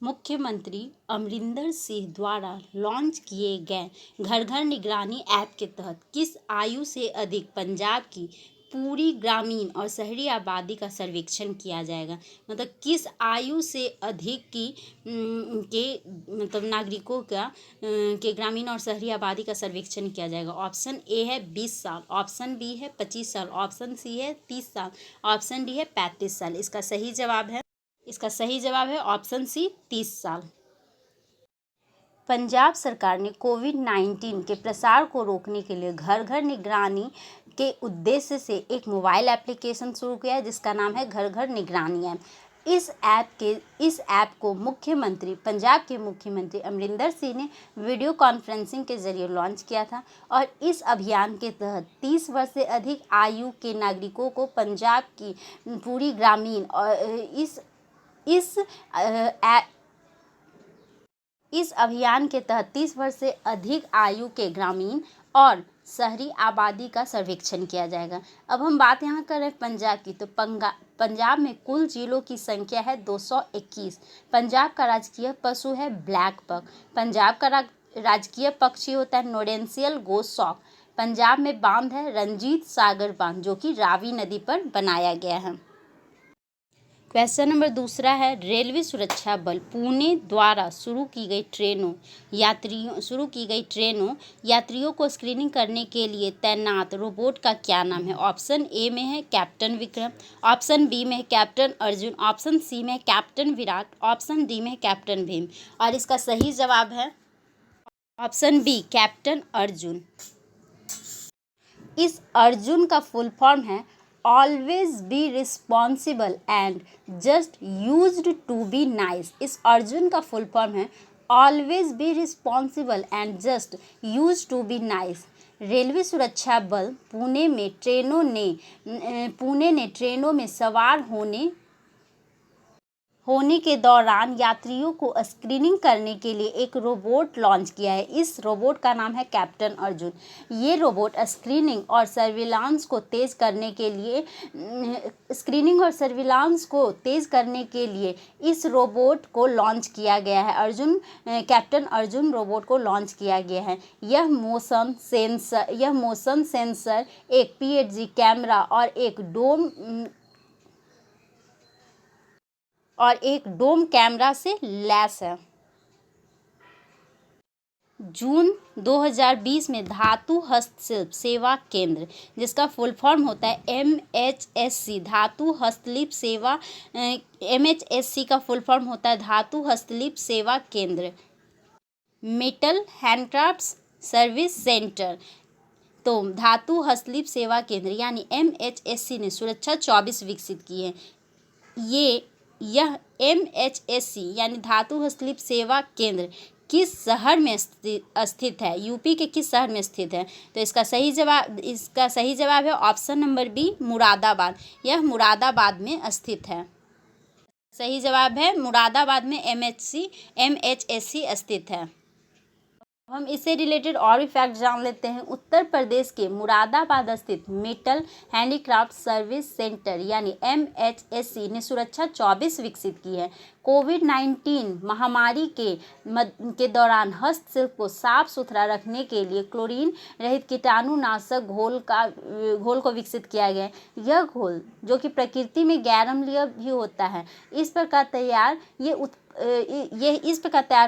मुख्यमंत्री अमरिंदर सिंह द्वारा लॉन्च किए गए घर घर निगरानी ऐप के तहत किस आयु से अधिक पंजाब की पूरी ग्रामीण और शहरी आबादी का सर्वेक्षण किया जाएगा। मतलब किस आयु से अधिक की के मतलब नागरिकों का के ग्रामीण और शहरी आबादी का सर्वेक्षण किया जाएगा। ऑप्शन ए है 20 साल, ऑप्शन बी है 25 साल, ऑप्शन सी है 30 साल, ऑप्शन डी है 35 साल। इसका सही जवाब है ऑप्शन सी 30 साल। पंजाब सरकार ने कोविड-19 के प्रसार को रोकने के लिए घर घर निगरानी के उद्देश्य से एक मोबाइल एप्लीकेशन शुरू किया है जिसका नाम है घर घर निगरानी ऐप। इस ऐप को पंजाब के मुख्यमंत्री अमरिंदर सिंह ने वीडियो कॉन्फ्रेंसिंग के जरिए लॉन्च किया था और इस अभियान के तहत 30 वर्ष से अधिक आयु के नागरिकों को पंजाब की पूरी ग्रामीण और इस अभियान के तहत 30 वर्ष से अधिक आयु के ग्रामीण और शहरी आबादी का सर्वेक्षण किया जाएगा। अब हम बात यहाँ कर रहे हैं पंजाब की, तो पंजाब में कुल जिलों की संख्या है 221। पंजाब का राजकीय पशु है ब्लैक बक। पंजाब का राजकीय पक्षी होता है नोडेंशियल गोसॉक। पंजाब में बांध है रंजीत सागर बांध जो कि रावी नदी पर बनाया गया है। क्वेश्चन नंबर दूसरा है, रेलवे सुरक्षा बल पुणे द्वारा शुरू की गई यात्रियों को स्क्रीनिंग करने के लिए तैनात रोबोट का क्या नाम है। ऑप्शन ए में है कैप्टन विक्रम, ऑप्शन बी में है कैप्टन अर्जुन, ऑप्शन सी में है कैप्टन विराट, ऑप्शन डी में है कैप्टन भीम। और इसका सही जवाब है ऑप्शन बी कैप्टन अर्जुन। इस अर्जुन का फुल फॉर्म है always be responsible and just used to be nice. इस अर्जुन का फुल फॉर्म है always be responsible and just used to be nice. Railway सुरक्षा बल पुणे ने ट्रेनों में सवार होने के दौरान यात्रियों को स्क्रीनिंग करने के लिए एक रोबोट लॉन्च किया है। इस रोबोट का नाम है कैप्टन अर्जुन। ये रोबोट स्क्रीनिंग और सर्विलांस को तेज करने के लिए इस रोबोट को लॉन्च किया गया है। कैप्टन अर्जुन रोबोट को लॉन्च किया गया है। यह मोशन सेंसर, एक PHD कैमरा और एक डोम कैमरा से लैस है। जून 2020 में धातु हस्तशिल्प सेवा केंद्र, जिसका फुल फॉर्म होता है MHSC, धातु हस्तशिल्प सेवा MHSC का फुल फॉर्म होता है धातु हस्तशिल्प सेवा केंद्र, मेटल हैंडक्राफ्ट्स सर्विस सेंटर। तो धातु हस्तशिल्प सेवा केंद्र यानी MHSC ने सुरक्षा 24 विकसित की है। यह MHSC यानी धातु हस्तशिल्प सेवा केंद्र किस शहर में स्थित है, यूपी के किस शहर में स्थित है। तो इसका सही जवाब है ऑप्शन नंबर बी मुरादाबाद। यह मुरादाबाद में स्थित है। सही जवाब है मुरादाबाद में MHSC स्थित है। हम इससे रिलेटेड और भी फैक्ट जान लेते हैं। उत्तर प्रदेश के मुरादाबाद स्थित मेटल हैंडीक्राफ्ट सर्विस सेंटर यानी MHSC ने सुरक्षा 24 विकसित की है। कोविड-19 महामारी के दौरान हस्तशिल्प को साफ सुथरा रखने के लिए क्लोरीन रहित कीटाणुनाशक घोल को विकसित किया गया है। यह घोल जो कि प्रकृति में गैर अम्लीय भी होता है, इस प्रकार तैयार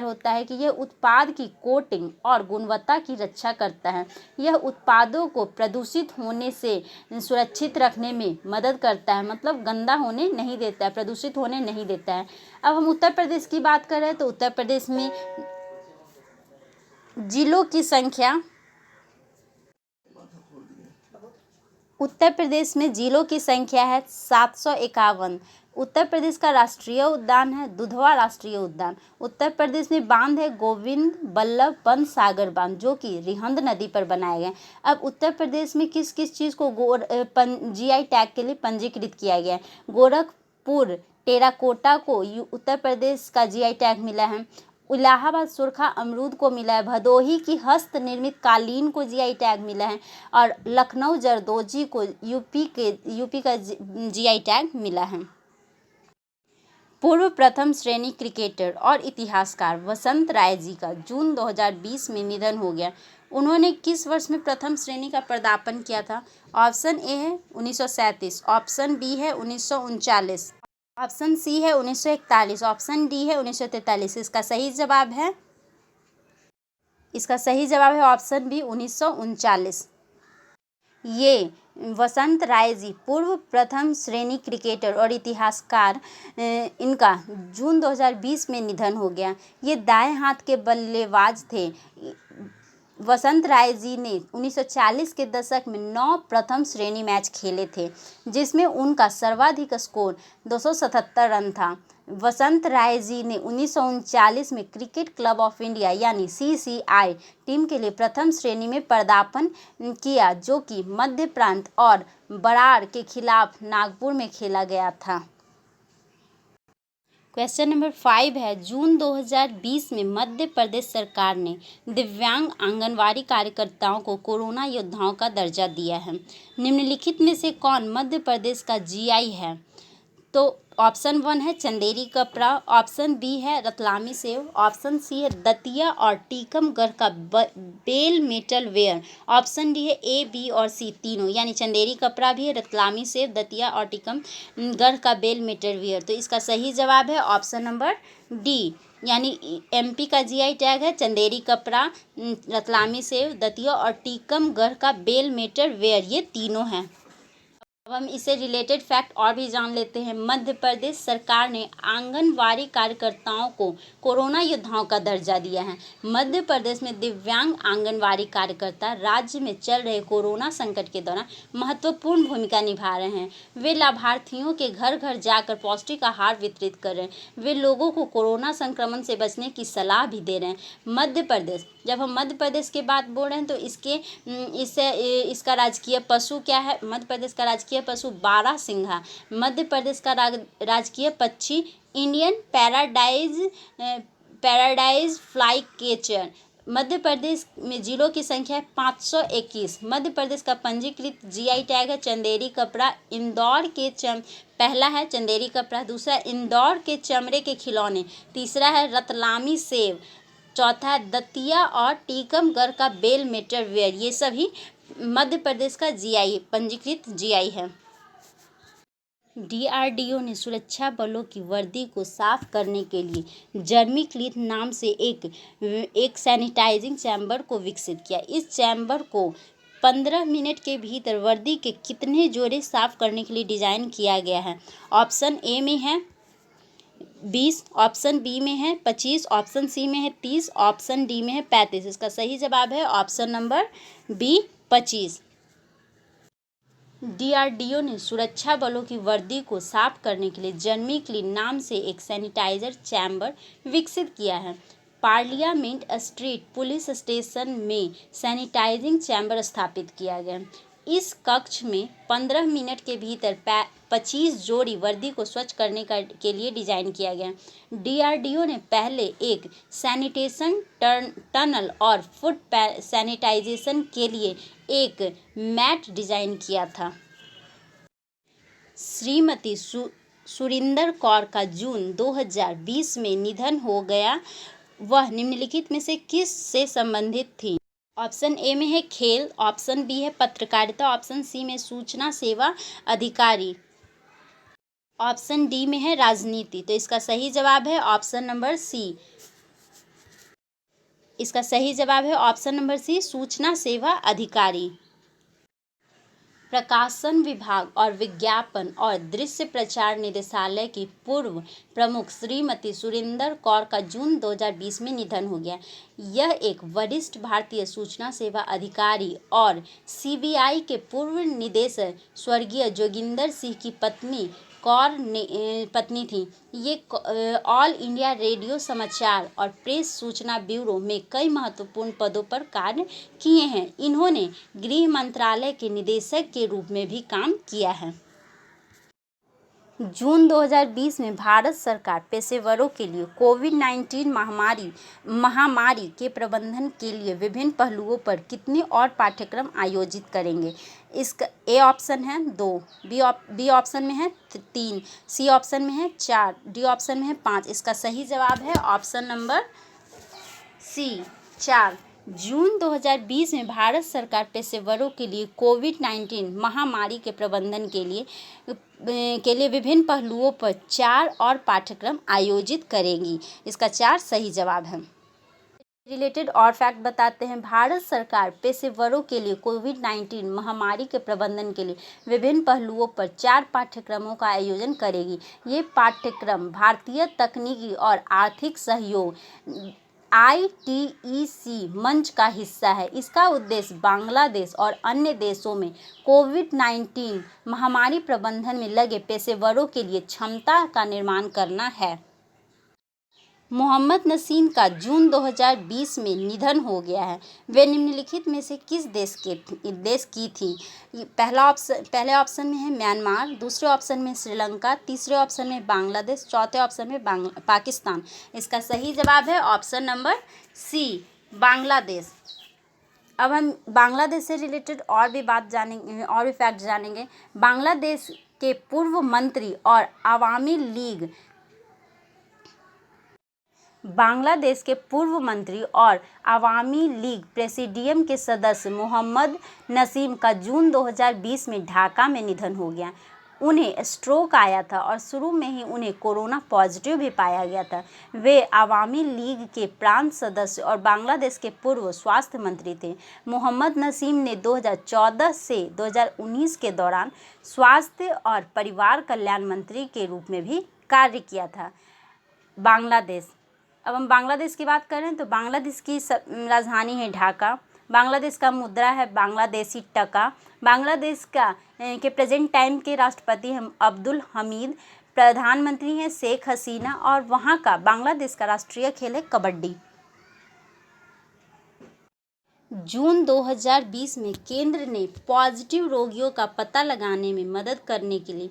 होता है कि यह उत्पाद की कोटिंग और गुणवत्ता की रक्षा करता है। यह उत्पादों को प्रदूषित होने से सुरक्षित रखने में मदद करता है, मतलब गंदा होने नहीं देता है, प्रदूषित होने नहीं देता है। अब हम उत्तर प्रदेश की बात करें तो उत्तर प्रदेश में जिलों की संख्या है 751। उत्तर प्रदेश का राष्ट्रीय उद्यान है दुधवा राष्ट्रीय उद्यान। उत्तर प्रदेश में बांध है गोविंद बल्लभ पंत सागर बांध जो कि रिहंद नदी पर बनाया गया है। अब उत्तर प्रदेश में किस किस चीज़ को GI टैग के लिए पंजीकृत किया गया है। गोरखपुर टेराकोटा को उत्तर प्रदेश का GI टैग मिला है। इलाहाबाद सुरखा अमरूद को मिला है। भदोही की हस्त निर्मित कालीन को GI टैग मिला है और लखनऊ जरदोजी को यूपी का GI टैग मिला है। पूर्व प्रथम श्रेणी क्रिकेटर और इतिहासकार वसंत राय जी का जून 2020 में निधन हो गया। उन्होंने किस वर्ष में प्रथम श्रेणी का पदार्पण किया था? ऑप्शन ए है 1937, ऑप्शन बी है 1939, ऑप्शन सी है 1941, ऑप्शन डी है 1943। इसका सही जवाब है ऑप्शन बी 1939। ये वसंत राय जी पूर्व प्रथम श्रेणी क्रिकेटर और इतिहासकार, इनका जून 2020 में निधन हो गया। ये दाएं हाथ के बल्लेबाज थे। वसंत राय जी ने 1940 के दशक में 9 प्रथम श्रेणी मैच खेले थे, जिसमें उनका सर्वाधिक स्कोर 277 रन था। वसंत राय जी ने 1939 में क्रिकेट क्लब ऑफ इंडिया यानी CCI टीम के लिए प्रथम श्रेणी में पदार्पण किया, जो कि मध्य प्रांत और बराड़ के खिलाफ नागपुर में खेला गया था। क्वेश्चन नंबर 5 है, जून 2020 में मध्य प्रदेश सरकार ने दिव्यांग आंगनवाड़ी कार्यकर्ताओं को कोरोना योद्धाओं का दर्जा दिया है। निम्नलिखित में से कौन मध्य प्रदेश का GI है? तो ऑप्शन 1 है चंदेरी कपड़ा, ऑप्शन बी है रतलामी सेव, ऑप्शन सी है दतिया और टीकमगढ़ का bell metal ware, option D है A, B और C तीनों, यानी चंदेरी कपड़ा भी है, रतलामी सेव, दतिया और टीकमगढ़ का बेल मेटल वेयर। तो इसका सही जवाब है ऑप्शन नंबर डी, यानी MP का GI टैग है चंदेरी कपड़ा, रतलामी सेव, दतिया और टीकमगढ़ का बेल मेटल वेयर, ये तीनों हैं। अब हम इससे रिलेटेड फैक्ट और भी जान लेते हैं। मध्य प्रदेश सरकार ने आंगनवाड़ी कार्यकर्ताओं को कोरोना योद्धाओं का दर्जा दिया है। मध्य प्रदेश में दिव्यांग आंगनवाड़ी कार्यकर्ता राज्य में चल रहे कोरोना संकट के दौरान महत्वपूर्ण भूमिका निभा रहे हैं। वे लाभार्थियों के घर घर जाकर पौष्टिक आहार वितरित कर रहे हैं। वे लोगों को कोरोना संक्रमण से बचने की सलाह भी दे रहे हैं। मध्य प्रदेश, जब हम मध्य प्रदेश की बात बोल रहे हैं तो इसका राजकीय पशु क्या है? मध्य प्रदेश का राजकीय पशु बारहसिंघा। मध्य प्रदेश का राजकीय पक्षी Indian paradise fly catcher. Madhya Pradesh में जिलों की संख्या है 521। मध्य प्रदेश का पंजीकृत GI टैग है चंदेरी कपड़ा। इंदौर के पहला है चंदेरी कपड़ा, दूसरा इंदौर के चमड़े के खिलौने, तीसरा है रतलामी सेव, चौथा है दतिया और टीकमगढ़ का बेल मेटल वेयर। ये सभी मध्य प्रदेश का GI पंजीकृत GI है। DRDO ने सुरक्षा बलों की वर्दी को साफ करने के लिए जर्मी क्लीन नाम से एक सैनिटाइजिंग चैम्बर को विकसित किया। इस चैम्बर को 15 मिनट के भीतर वर्दी के कितने जोड़े साफ करने के लिए डिजाइन किया गया है? ऑप्शन ए में है 20, ऑप्शन बी में है 25, ऑप्शन सी में है 30, ऑप्शन डी में है 35। इसका सही जवाब है ऑप्शन नंबर बी 25। DRDO ने सुरक्षा बलों की वर्दी को साफ करने के लिए जर्मी क्लीन नाम से एक सैनिटाइजर चैम्बर विकसित किया है। पार्लियामेंट स्ट्रीट पुलिस स्टेशन में सैनिटाइजिंग चैम्बर स्थापित किया गया। इस कक्ष में 15 मिनट के भीतर 25 जोड़ी वर्दी को स्वच्छ करने के लिए डिजाइन किया गया। DRDO ने पहले एक सैनिटेशन टनल और फुट सैनिटाइजेशन के लिए एक मैट डिजाइन किया था। श्रीमती सुरिंदर कौर का जून 2020 में निधन हो गया। वह निम्नलिखित में से किस से संबंधित थी? ऑप्शन ए में है खेल, ऑप्शन बी है पत्रकारिता, ऑप्शन सी में सूचना सेवा अधिकारी, ऑप्शन डी में है राजनीति। तो इसका सही जवाब है ऑप्शन नंबर सी। इसका सही जवाब है ऑप्शन नंबर सी, सूचना सेवा अधिकारी। प्रकाशन विभाग और विज्ञापन और दृश्य प्रचार निदेशालय की पूर्व प्रमुख श्रीमती सुरिंदर कौर का जून 2020 में निधन हो गया। यह एक वरिष्ठ भारतीय सूचना सेवा अधिकारी और CBI के पूर्व निदेशक स्वर्गीय जोगिंदर सिंह की पत्नी थी। ये ऑल इंडिया रेडियो समाचार और प्रेस सूचना ब्यूरो में कई महत्वपूर्ण पदों पर कार्य किए हैं। इन्होंने गृह मंत्रालय के निदेशक के रूप में भी काम किया है। जून 2020 में भारत सरकार पेशेवरों के लिए कोविड-19 महामारी के प्रबंधन के लिए विभिन्न पहलुओं पर कितने और पाठ्यक्रम आयोजित करेंगे? इसका ए ऑप्शन है 2, बी ऑप्शन में है 3, सी ऑप्शन में है 4, डी ऑप्शन में है 5। इसका सही जवाब है ऑप्शन नंबर सी 4। जून 2020 में भारत सरकार पेशेवरों के लिए कोविड-19 महामारी के प्रबंधन के लिए विभिन्न पहलुओं पर 4 और पाठ्यक्रम आयोजित करेगी। इसका 4 सही जवाब है। रिलेटेड और फैक्ट बताते हैं। भारत सरकार पेशेवरों के लिए कोविड-19 महामारी के प्रबंधन के लिए विभिन्न पहलुओं पर 4 पाठ्यक्रमों का आयोजन करेगी। ये पाठ्यक्रम भारतीय तकनीकी और आर्थिक सहयोग ITEC मंच का हिस्सा है। इसका उद्देश्य बांग्लादेश और अन्य देशों में कोविड-19 महामारी प्रबंधन में लगे पेशेवरों के लिए क्षमता का निर्माण करना है। मोहम्मद नसीम का जून 2020 में निधन हो गया है। वे निम्नलिखित में से किस देश की थी? पहले ऑप्शन में है म्यांमार, दूसरे ऑप्शन में श्रीलंका, तीसरे ऑप्शन में बांग्लादेश, चौथे ऑप्शन में पाकिस्तान। इसका सही जवाब है ऑप्शन नंबर सी, बांग्लादेश। अब हम बांग्लादेश से रिलेटेड और भी बात जानेंगे, और भी फैक्ट जानेंगे। बांग्लादेश के पूर्व मंत्री और अवामी लीग प्रेसिडियम के सदस्य मोहम्मद नसीम का जून 2020 में ढाका में निधन हो गया। उन्हें स्ट्रोक आया था और शुरू में ही उन्हें कोरोना पॉजिटिव भी पाया गया था। वे अवामी लीग के प्रांत सदस्य और बांग्लादेश के पूर्व स्वास्थ्य मंत्री थे। मोहम्मद नसीम ने 2014 से 2019 के दौरान स्वास्थ्य और परिवार कल्याण मंत्री के रूप में भी कार्य किया था। बांग्लादेश, अब हम बांग्लादेश की बात करें तो बांग्लादेश की राजधानी है ढाका। बांग्लादेश का मुद्रा है बांग्लादेशी टका। बांग्लादेश के प्रेजेंट टाइम के राष्ट्रपति हैं अब्दुल हमीद। प्रधानमंत्री हैं शेख हसीना और वहाँ का बांग्लादेश का राष्ट्रीय खेल है कबड्डी। जून 2020 में केंद्र ने पॉजिटिव रोगियों का पता लगाने में मदद करने के लिए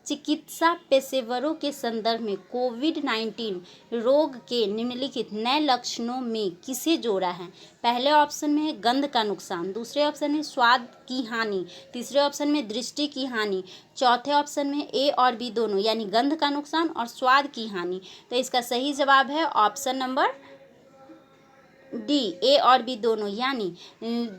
चिकित्सा पेशेवरों के संदर्भ में कोविड-19 रोग के निम्नलिखित नए लक्षणों में किसे जोड़ा है? पहले ऑप्शन में है गंध का नुकसान, दूसरे ऑप्शन में स्वाद की हानि, तीसरे ऑप्शन में दृष्टि की हानि, चौथे ऑप्शन में ए और बी दोनों, यानी गंध का नुकसान और स्वाद की हानि। तो इसका सही जवाब है ऑप्शन नंबर डी, ए और बी दोनों, यानी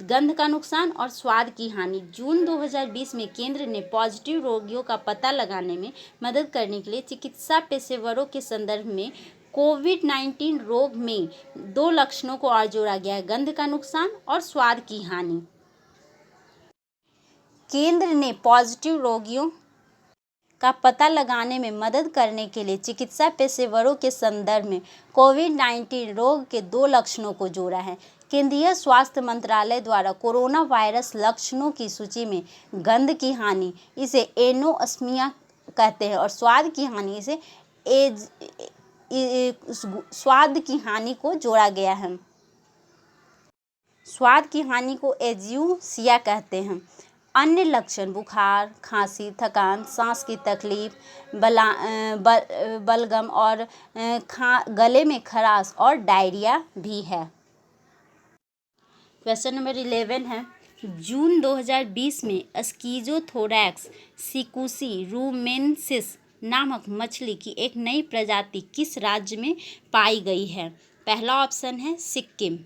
गंध का नुकसान और स्वाद की हानि। जून 2020 में केंद्र ने पॉजिटिव रोगियों का पता लगाने में मदद करने के लिए चिकित्सा पेशेवरों के संदर्भ में कोविड-19 रोग में 2 लक्षणों को और जोड़ा गया है, गंध का नुकसान और स्वाद की हानि। केंद्र ने पॉजिटिव रोगियों का पता लगाने में मदद करने के लिए चिकित्सा पेशेवरों के संदर्भ में कोविड-19 रोग के 2 लक्षणों को जोड़ा है। केंद्रीय स्वास्थ्य मंत्रालय द्वारा कोरोना वायरस लक्षणों की सूची में गंध की हानि, इसे एनोस्मिया कहते हैं, और स्वाद की हानि, इसे स्वाद की हानि को जोड़ा गया है। स्वाद की हानि को एज्यूसिया कहते हैं। अन्य लक्षण बुखार, खांसी, थकान, सांस की तकलीफ, बलगम और गले में खराश और डायरिया भी है। क्वेश्चन नंबर 11 है, जून 2020 में स्कीजोथोरैक्स सिकुसी रूमेंसिस नामक मछली की एक नई प्रजाति किस राज्य में पाई गई है? पहला ऑप्शन है सिक्किम,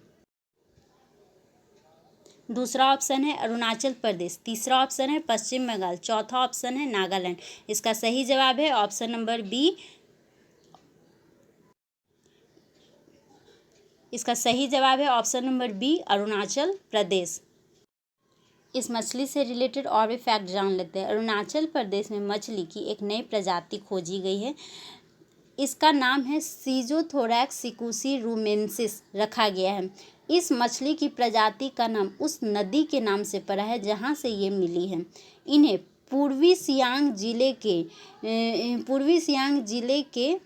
दूसरा ऑप्शन है अरुणाचल प्रदेश, तीसरा ऑप्शन है पश्चिम बंगाल, चौथा ऑप्शन है नागालैंड। इसका सही जवाब है ऑप्शन नंबर बी। इसका सही जवाब है option number B, Arunachal Pradesh. इस मछली से रिलेटेड और भी फैक्ट जान लेते हैं। अरुणाचल प्रदेश में मछली की एक नई प्रजाति खोजी गई है। इसका नाम है स्कीजोथोरैक्स सिकुसी रूमेंसिस रखा गया है। इस मछली की प्रजाति का नाम उस नदी के नाम से पड़ा है जहाँ से ये मिली है। इन्हें पूर्वी सियांग जिले के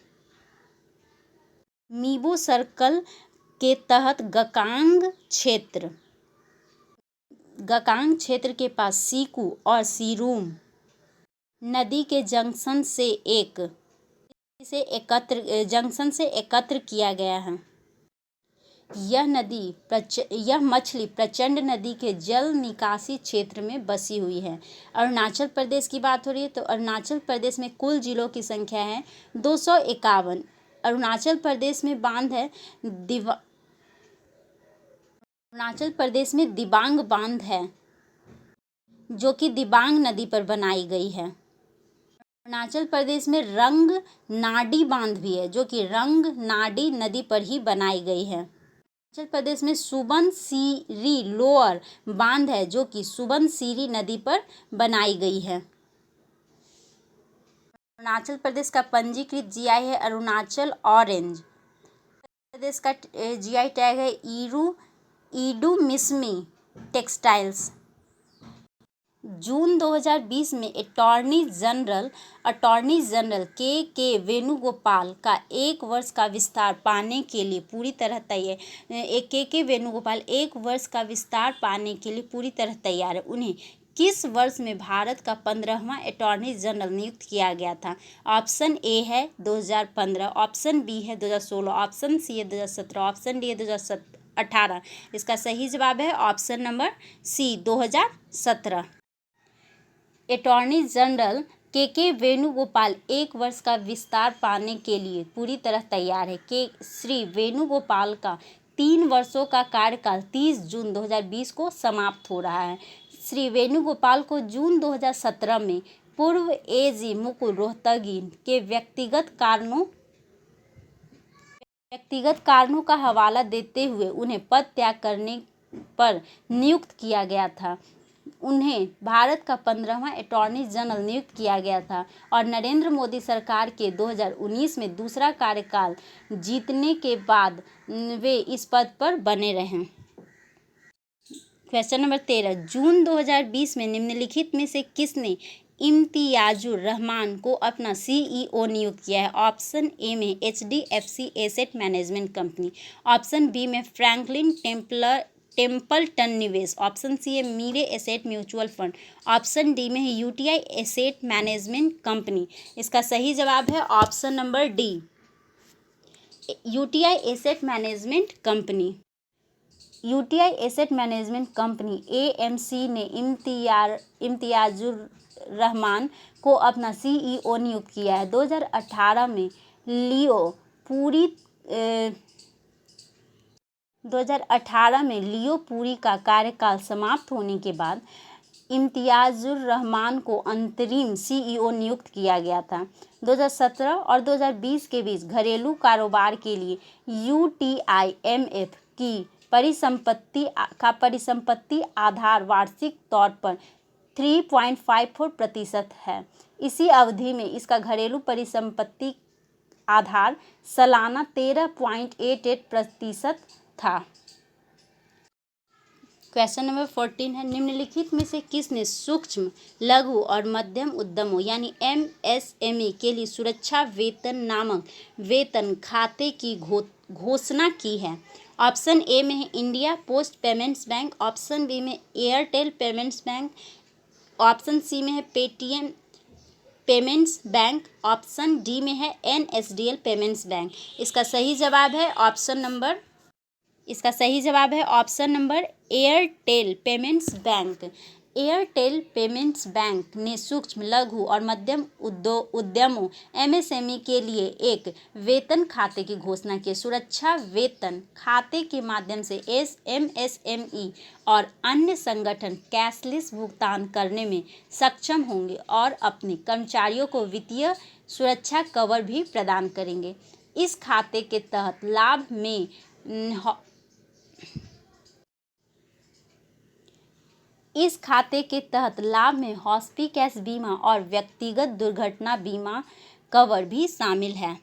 मीबो सर्कल के तहत गकांग क्षेत्र के पास सीकू और सीरूम नदी के जंक्शन से एकत्र किया गया है। यह मछली प्रचंड नदी के जल निकासी क्षेत्र में बसी हुई है। अरुणाचल प्रदेश की बात हो रही है तो अरुणाचल प्रदेश में कुल जिलों की संख्या है 251। अरुणाचल प्रदेश में दिबांग बांध है जो कि दिबांग नदी पर बनाई गई है। अरुणाचल प्रदेश में रंग नाडी बांध भी है जो कि रंग नाडी नदी पर ही बनाई गई है। अरुणाचल प्रदेश में सुबनसिरी लोअर बांध है जो कि सुबनसिरी नदी पर बनाई गई है। अरुणाचल प्रदेश का पंजीकृत जीआई है अरुणाचल ऑरेंज। प्रदेश का जीआई टैग है इडुमिश्मी टेक्सटाइल्स। जून 2020 में अटॉर्नी जनरल के वेणुगोपाल का 1 वर्ष का विस्तार पाने के लिए पूरी तरह तैयार है। उन्हें किस वर्ष में भारत का 15वां अटॉर्नी जनरल नियुक्त किया गया था? ऑप्शन ए है 2015, ऑप्शन बी है 2016, ऑप्शन सी है 2017, ऑप्शन डी है 2018। इसका सही जवाब है option number C 2017। Attorney general K Venugopal 1 वर्ष का विस्तार पाने के लिए पूरी तरह तैयार है। श्री वेणुगोपाल का 3 वर्षों का कार्यकाल 30 जून 2020 को समाप्त हो रहा है। श्री वेणुगोपाल को जून 2017 में पूर्व एजी मुकुल रोहतगी के व्यक्तिगत कारणों का हवाला देते हुए उन्हें पद त्याग करने पर नियुक्त किया गया था। उन्हें भारत का 15वां अटॉर्नी जनरल नियुक्त किया गया था और नरेंद्र मोदी सरकार के 2019 में दूसरा कार्यकाल जीतने के बाद वे इस पद पर बने रहे। क्वेश्चन नंबर 13, जून 2020 में निम्नलिखित में से किसने इम्तियाजुर रहमान को अपना सीईओ नियुक्त किया है? ऑप्शन ए में HDFC asset management company, option B में फ्रैंकलिन टेम्पल्टन निवेश, ऑप्शन सी है Mirae asset mutual fund, option D में है UTI एसेट मैनेजमेंट कंपनी। इसका सही जवाब है option number D, UTI asset management company. UTI asset management company AMC ने इम्तियाजुर रहमान को अपना CEO नियुक्त किया है। 2018 में लियो पुरी का कार्यकाल समाप्त होने के बाद इम्तियाजुर रहमान को अंतरिम CEO नियुक्त किया गया था। 2017 और 2020 के बीच घरेलू कारोबार के लिए UTIMF की परिसंपत्ति आधार वार्षिक तौर पर 3.54% है। इसी अवधि में इसका घरेलू परिसंपत्ति आधार सालाना 13.88% था। क्वेश्चन नंबर 14 है, निम्नलिखित में से किसने सूक्ष्म लघु और मध्यम उद्यमों यानी MSME के लिए सुरक्षा वेतन नामक वेतन खाते की घोषणा की है? ऑप्शन ए में है India Post Payments bank, option B में Airtel payments bank, option C में है Paytm payments bank, option D में है NSDL पेमेंट्स बैंक। इसका सही जवाब है option number Airtel payments bank. Airtel payments bank ने सूक्ष्म लघु और मध्यम उद्यमों MSME के लिए एक वेतन खाते की घोषणा की। सुरक्षा वेतन खाते के माध्यम से MSME और अन्य संगठन कैशलेस भुगतान करने में सक्षम होंगे और अपने कर्मचारियों को वित्तीय सुरक्षा कवर भी प्रदान करेंगे। इस खाते के तहत लाभ में हॉस्पिटैलिटी बीमा और व्यक्तिगत दुर्घटना बीमा कवर भी शामिल है।